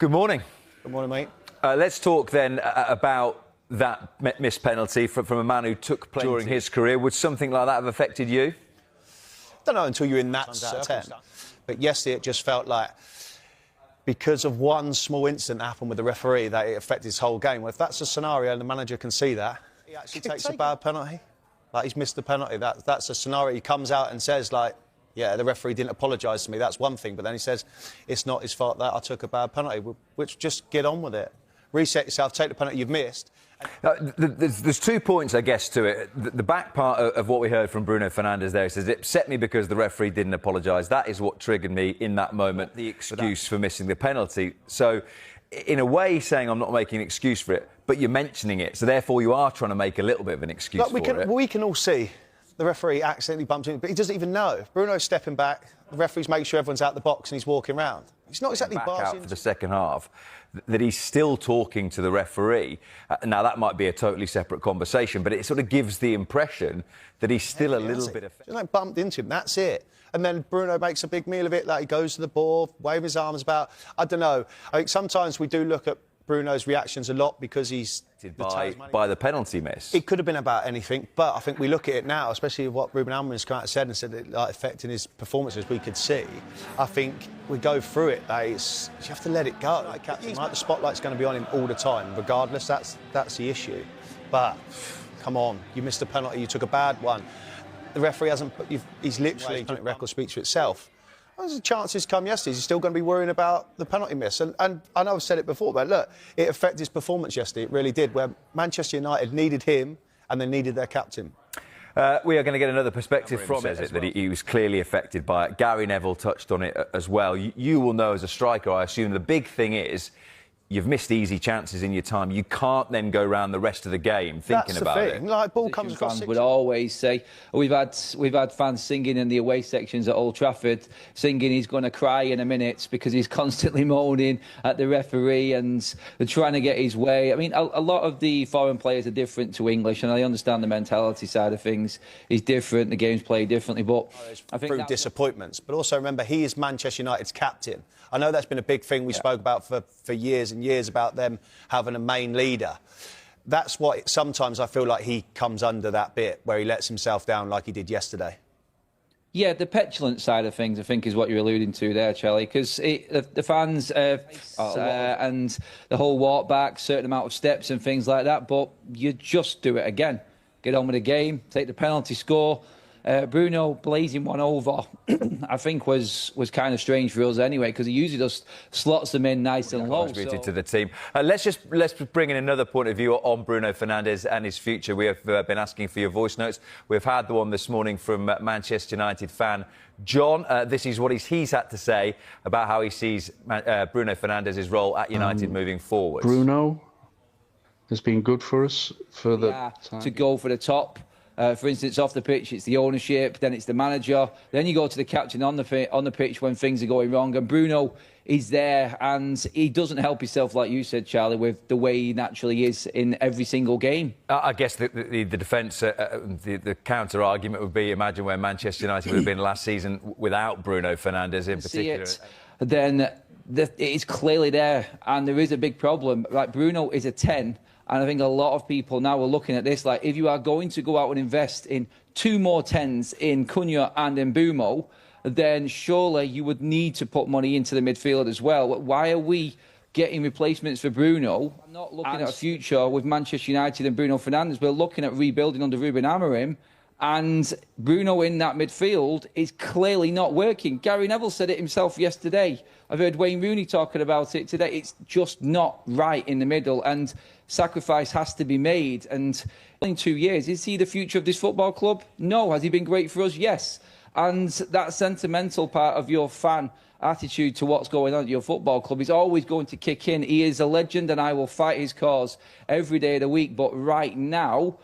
Good morning. Good morning, mate. Let's talk then about that missed penalty from a man who took plenty during his career. Would something like that have affected you? I don't know until you're in that circumstance. But yesterday it just felt like because of one small incident that happened with the referee that it affected his whole game. Well, if that's a scenario and the manager can see that, he actually takes a bad penalty. Like, he's missed the penalty. That's a scenario. He comes out and says, like, yeah, the referee didn't apologise to me. That's one thing. But then he says, it's not his fault that I took a bad penalty. Which, just get on with it. Reset yourself, take the penalty you've missed. There's 2 points, I guess, to it. The back part of what we heard from Bruno Fernandes there, he says, it upset me because the referee didn't apologise. That is what triggered me in that moment, the excuse for missing the penalty. So, in a way, he's saying I'm not making an excuse for it, but you're mentioning it. So, therefore, you are trying to make a little bit of an excuse for it. We can all see the referee accidentally bumped into him, but he doesn't even know. Bruno's stepping back, the referee's making sure everyone's out the box and he's walking around. He's not exactly out for the second half, that he's still talking to the referee. Now, that might be a totally separate conversation, but it sort of gives the impression that he's still a little bit of... Just like bumped into him, that's it. And then Bruno makes a big meal of it, like he goes to the ball, waving his arms about. I don't know. I think sometimes we do look at Bruno's reactions a lot because he's... By the penalty miss. It could have been about anything, but I think we look at it now, especially what Ruben Amorim's come out and said it like affecting his performances we could see. I think we go through it, like, you have to let it go. Like, captain, like, the spotlight's going to be on him all the time, regardless. That's the issue. But come on, you missed a penalty, you took a bad one. The referee hasn't put... He's literally... The record speaks for itself. As the chances come yesterday, he's still going to be worrying about the penalty miss. And I know I've said it before, but look, it affected his performance yesterday. It really did, where Manchester United needed him and they needed their captain. We are going to get another perspective from it, that he was clearly affected by it. Gary Neville touched on it as well. You will know as a striker, I assume, the big thing is you've missed easy chances in your time. You can't then go around the rest of the game thinking about it. That's the thing. Like, ball comes across. Fans would always say, we've had fans singing in the away sections at Old Trafford, singing he's going to cry in a minute because he's constantly moaning at the referee and they're trying to get his way. I mean, a lot of the foreign players are different to English, and I understand the mentality side of things is different. The game's played differently, but I think through disappointments. But also remember, he is Manchester United's captain. I know that's been a big thing we spoke about for years and years about them having a main leader. That's what sometimes I feel like he comes under that bit where he lets himself down like he did yesterday. Yeah, the petulant side of things, I think, is what you're alluding to there, Charlie, because the fans and the whole walk back, certain amount of steps and things like that, but you just do it again. Get on with the game, take the penalty, score. Bruno blazing one over, I think, was kind of strange for us anyway, because he usually just slots them in nice and low. Contributed to the team. Let's bring in another point of view on Bruno Fernandes and his future. We have been asking for your voice notes. We've had the one this morning from Manchester United fan John. This is what he's had to say about how he sees Bruno Fernandes' role at United moving forward. Bruno has been good for us for the time. To go for the top. For instance, off the pitch, it's the ownership, then it's the manager. Then you go to the captain on the pitch when things are going wrong. And Bruno is there, and he doesn't help himself, like you said, Charlie, with the way he naturally is in every single game. I guess the defence, the counter-argument would be, imagine where Manchester United would have been last season without Bruno Fernandes in particular. Then it is clearly there, and there is a big problem. Like, Bruno is a 10. And I think a lot of people now are looking at this like, if you are going to go out and invest in 2 more 10s in Cunha and in Mbumo, then surely you would need to put money into the midfield as well. Why are we getting replacements for Bruno? I'm not looking at a future with Manchester United and Bruno Fernandes. We're looking at rebuilding under Ruben Amorim. And Bruno in that midfield is clearly not working. Gary Neville said it himself yesterday. I've heard Wayne Rooney talking about it today. It's just not right in the middle, and sacrifice has to be made. And in 2 years, is he the future of this football club? No. Has he been great for us? Yes. And that sentimental part of your fan attitude to what's going on at your football club is always going to kick in. He is a legend, and I will fight his cause every day of the week. But right now,